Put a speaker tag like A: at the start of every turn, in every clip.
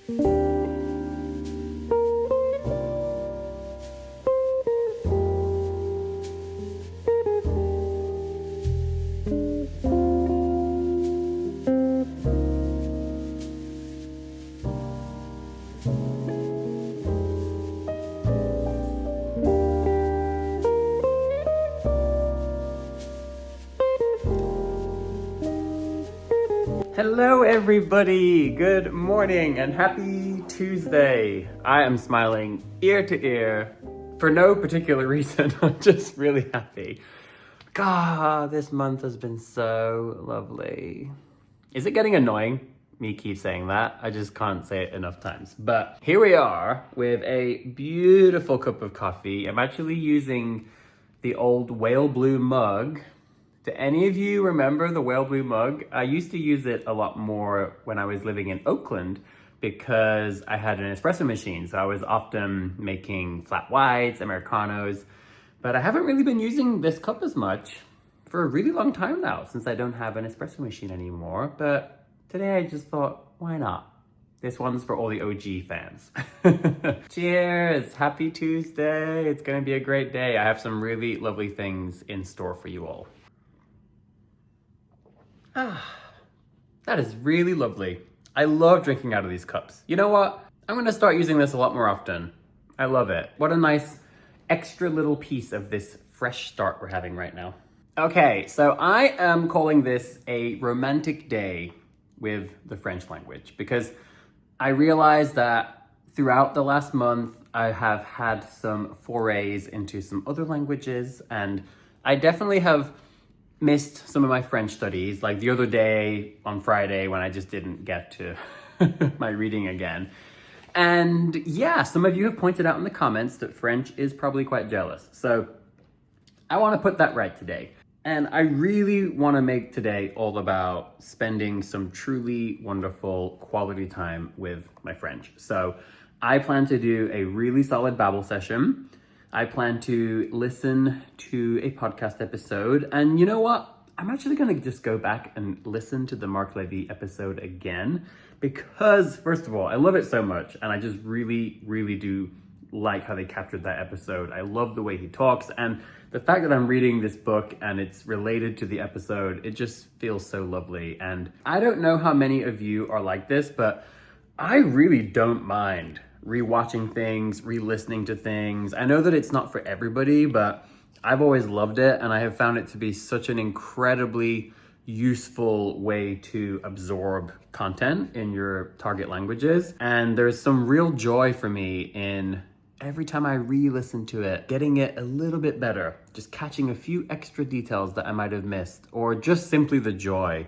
A: Hello everybody, good morning and happy Tuesday. I am smiling ear to ear for no particular reason. I'm just really happy. God, this month has been so lovely. Is it getting annoying? Me keep saying that. I just can't say it enough times. But here we are with a beautiful cup of coffee. I'm actually using the old whale blue mug. Do any of you remember the whale blue mug? I used to use it a lot more when I was living in Oakland because I had an espresso machine. So I was often making flat whites, Americanos, but I haven't really been using this cup as much for a really long time now since I don't have an espresso machine anymore. But today I just thought, why not? This one's for all the OG fans. Cheers, happy Tuesday. It's gonna be a great day. I have some really lovely things in store for you all. That is really lovely. I love drinking out of these cups. You know what? I'm gonna start using this a lot more often. I love it. What a nice extra little piece of this fresh start we're having right now. Okay, so I am calling this a romantic day with the French language because I realized that throughout the last month, I have had some forays into some other languages, and I definitely have missed some of my French studies, like the other day on Friday when I just didn't get to my reading again. And yeah, some of you have pointed out in the comments that French is probably quite jealous. So I want to put that right today. And I really want to make today all about spending some truly wonderful quality time with my French. So I plan to do a really solid Babbel session. I plan to listen to a podcast episode. And you know what? I'm actually going to just go back and listen to the Mark Levy episode again because, first of all, I love it so much. And I just really, really do like how they captured that episode. I love the way he talks. And the fact that I'm reading this book and it's related to the episode, it just feels so lovely. And I don't know how many of you are like this, but I really don't mind rewatching things, re-listening to things. I know that it's not for everybody, but I've always loved it, and I have found it to be such an incredibly useful way to absorb content in your target languages. And there's some real joy for me in every time I re-listen to it, getting it a little bit better, just catching a few extra details that I might have missed, or just simply the joy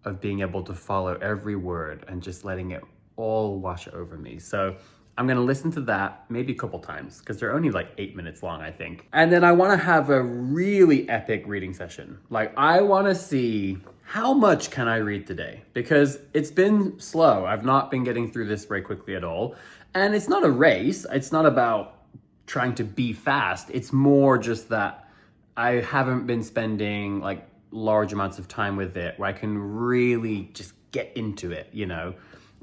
A: of being able to follow every word and just letting it all wash over me. So I'm gonna listen to that maybe a couple times because they're only like 8 minutes long, I think. And then I wanna have a really epic reading session. Like I wanna see how much can I read today? Because it's been slow. I've not been getting through this very quickly at all. And it's not a race. It's not about trying to be fast. It's more just that I haven't been spending like large amounts of time with it where I can really just get into it, you know?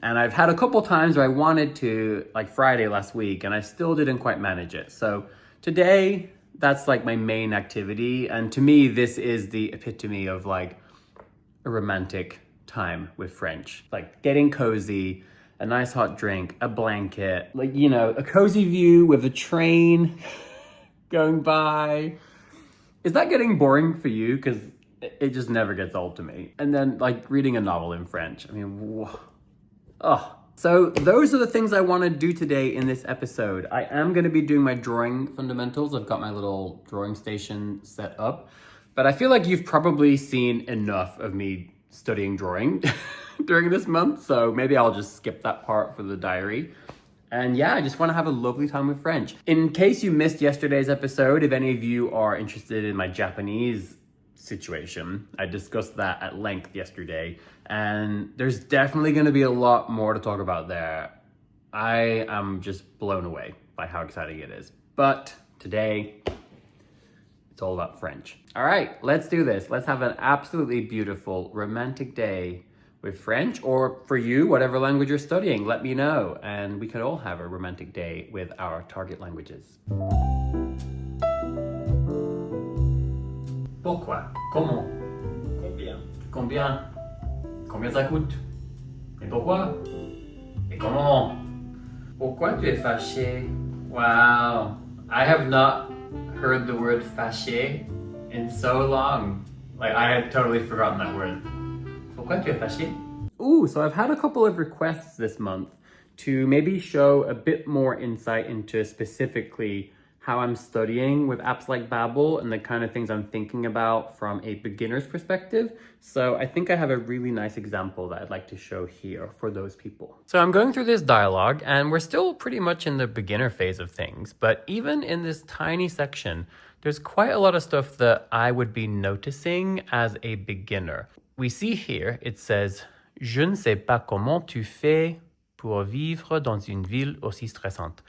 A: And I've had a couple times where I wanted to, like Friday last week, and I still didn't quite manage it. So today, that's like my main activity. And to me, this is the epitome of like a romantic time with French. Like getting cozy, a nice hot drink, a blanket, like, you know, a cozy view with a train going by. Is that getting boring for you? Because it just never gets old to me. And then like reading a novel in French. I mean, whoa. Oh, so those are the things I want to do today in this episode. I am going to be doing my drawing fundamentals. I've got my little drawing station set up, but I feel like you've probably seen enough of me studying drawing during this month. So maybe I'll just skip that part for the diary. And yeah, I just want to have a lovely time with French. In case you missed yesterday's episode, if any of you are interested in my Japanese situation, I discussed that at length yesterday, and there's definitely going to be a lot more to talk about there. I am just blown away by how exciting it is. But today, it's all about French. All right, let's do this. Let's have an absolutely beautiful romantic day with French, or for you, whatever language you're studying, let me know, and we can all have a romantic day with our target languages. Pourquoi? Comment?
B: Combien?
A: Combien? Combien ça coûte? Et pourquoi? Et comment? Pourquoi tu es fâché? Wow, I have not heard the word fâché in so long. Like, I had totally forgotten that word. Pourquoi tu es fâché? Ooh, so I've had a couple of requests this month to maybe show a bit more insight into specifically how I'm studying with apps like Babbel and the kind of things I'm thinking about from a beginner's perspective. So I think I have a really nice example that I'd like to show here for those people. So I'm going through this dialogue and we're still pretty much in the beginner phase of things, but even in this tiny section, there's quite a lot of stuff that I would be noticing as a beginner. We see here, it says, Je ne sais pas comment tu fais pour vivre dans une ville aussi stressante.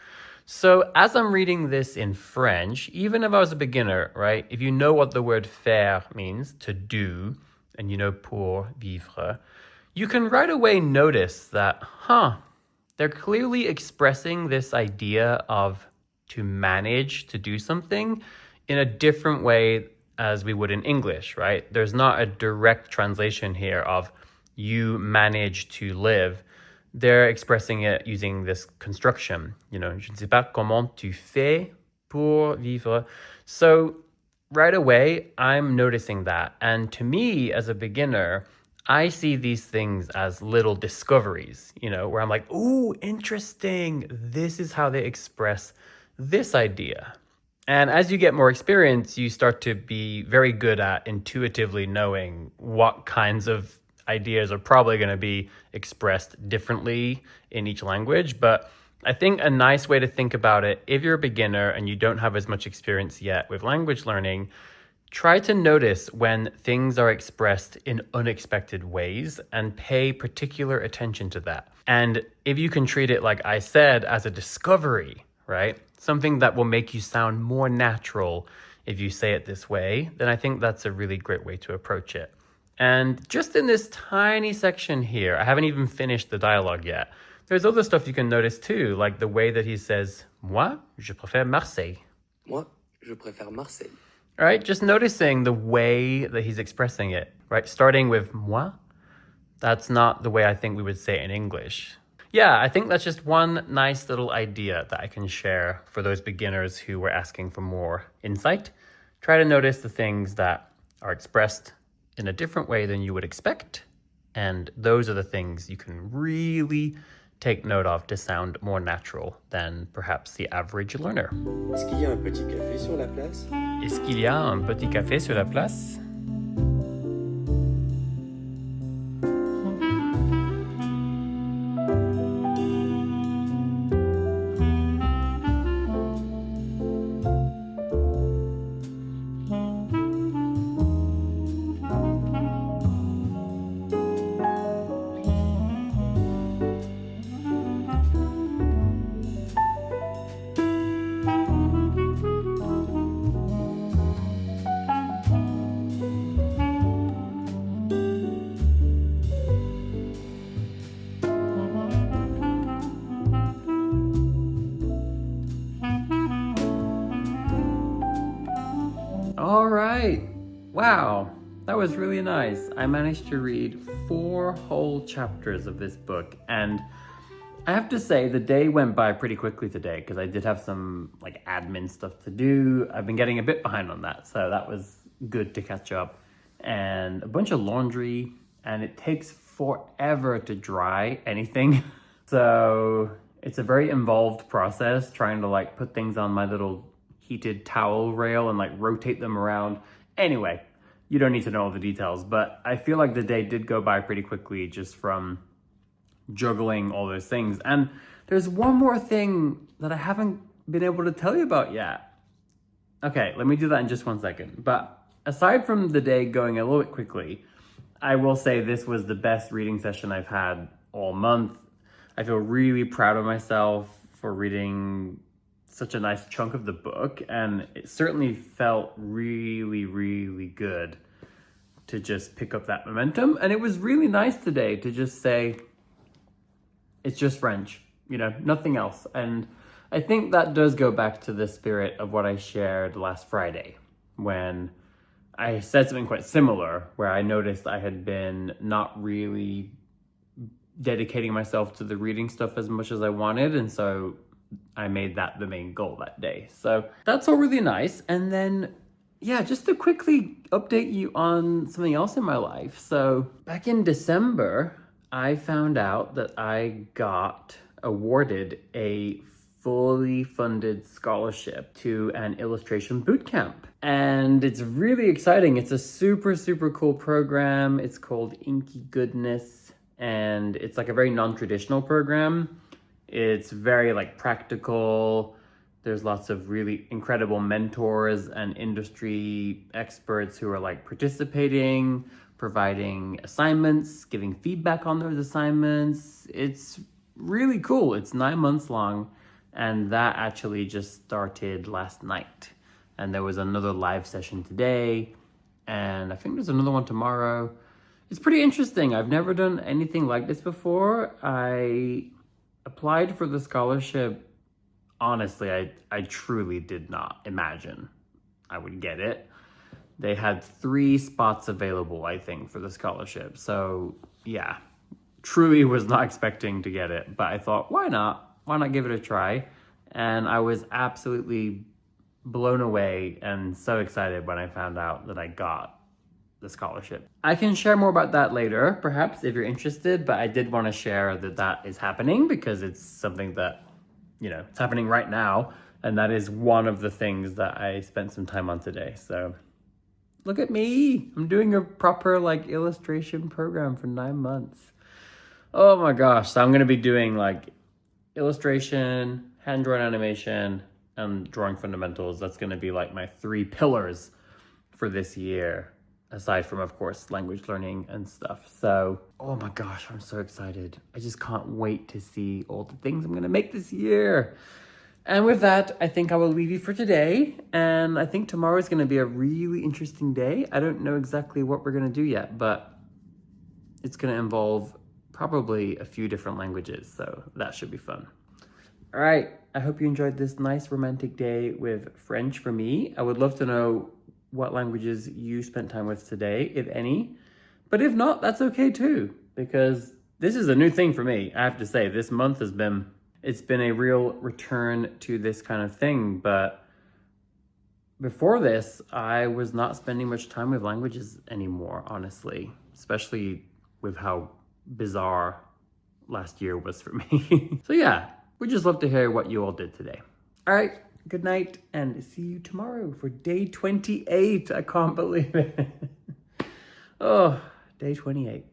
A: So as I'm reading this in French, even if I was a beginner, right, if you know what the word faire means, to do, and you know pour vivre, you can right away notice that, they're clearly expressing this idea of to manage to do something in a different way as we would in English, right? There's not a direct translation here of you manage to live. They're expressing it using this construction, je ne sais pas comment tu fais pour vivre. So right away, I'm noticing that. And to me, as a beginner, I see these things as little discoveries, where I'm like, ooh, interesting. This is how they express this idea. And as you get more experience, you start to be very good at intuitively knowing what kinds of ideas are probably going to be expressed differently in each language. But I think a nice way to think about it, if you're a beginner and you don't have as much experience yet with language learning, try to notice when things are expressed in unexpected ways and pay particular attention to that. And if you can treat it, like I said, as a discovery, right? Something that will make you sound more natural if you say it this way, then I think that's a really great way to approach it. And just in this tiny section here, I haven't even finished the dialogue yet. There's other stuff you can notice too, like the way that he says, Moi, je préfère Marseille.
B: Moi, je préfère Marseille.
A: All right, just noticing the way that he's expressing it, right? Starting with moi, that's not the way I think we would say it in English. Yeah, I think that's just one nice little idea that I can share for those beginners who were asking for more insight. Try to notice the things that are expressed in a different way than you would expect. And those are the things you can really take note of to sound more natural than perhaps the average learner.
B: Est-ce qu'il y a un petit café sur la place?
A: Est-ce qu'il y a un petit café sur la place? All right. Wow, that was really nice. I managed to read 4 whole chapters of this book, and I have to say the day went by pretty quickly today because I did have some admin stuff to do. I've been getting a bit behind on that, so that was good to catch up. And a bunch of laundry, and it takes forever to dry anything. So it's a very involved process trying to put things on my little heated towel rail and rotate them around. Anyway, you don't need to know all the details, but I feel like the day did go by pretty quickly just from juggling all those things. And there's one more thing that I haven't been able to tell you about yet. Okay, let me do that in just 1 second. But aside from the day going a little bit quickly, I will say this was the best reading session I've had all month. I feel really proud of myself for reading such a nice chunk of the book, and it certainly felt really, really good. to just pick up that momentum. And it was really nice today to just say, it's just French, you know, nothing else. And I think that does go back to the spirit of what I shared last Friday, when I said something quite similar, where I noticed I had been not really dedicating myself to the reading stuff as much as I wanted. And so I made that the main goal that day. So that's all really nice. And then, yeah, just to quickly update you on something else in my life. So back in December, I found out that I got awarded a fully funded scholarship to an illustration boot camp. And it's really exciting. It's a super, super cool program. It's called Inky Goodness. And it's like a very non-traditional program. It's very like practical. There's lots of really incredible mentors and industry experts who are like participating, providing assignments, giving feedback on those assignments. It's really cool. It's 9 months long, and that actually just started last night. And there was another live session today, and I think there's another one tomorrow. It's pretty interesting. I've never done anything like this before. I applied for the scholarship. Honestly, I truly did not imagine I would get it. They had 3 spots available, I think, for the scholarship. So yeah, truly was not expecting to get it, but I thought, why not? Why not give it a try? And I was absolutely blown away and so excited when I found out that I got the scholarship. I can share more about that later, perhaps, if you're interested, but I did want to share that that is happening because it's something that, you know, it's happening right now. And that is one of the things that I spent some time on today. So look at me. I'm doing a proper like illustration program for 9 months. Oh my gosh. So I'm going to be doing like illustration, hand-drawn animation, and drawing fundamentals. That's going to be like my 3 pillars for this year, aside from, of course, language learning and stuff. So, oh my gosh, I'm so excited. I just can't wait to see all the things I'm going to make this year. And with that, I think I will leave you for today. And I think tomorrow is going to be a really interesting day. I don't know exactly what we're going to do yet, but it's going to involve probably a few different languages. So that should be fun. All right. I hope you enjoyed this nice romantic day with French for me. I would love to know what languages you spent time with today, if any. But if not, that's okay too, because this is a new thing for me. I have to say, this month it's been a real return to this kind of thing. But before this, I was not spending much time with languages anymore, honestly, especially with how bizarre last year was for me. So yeah, we'd just love to hear what you all did today. All right, good night, and see you tomorrow for day 28. I can't believe it. Oh, day 28.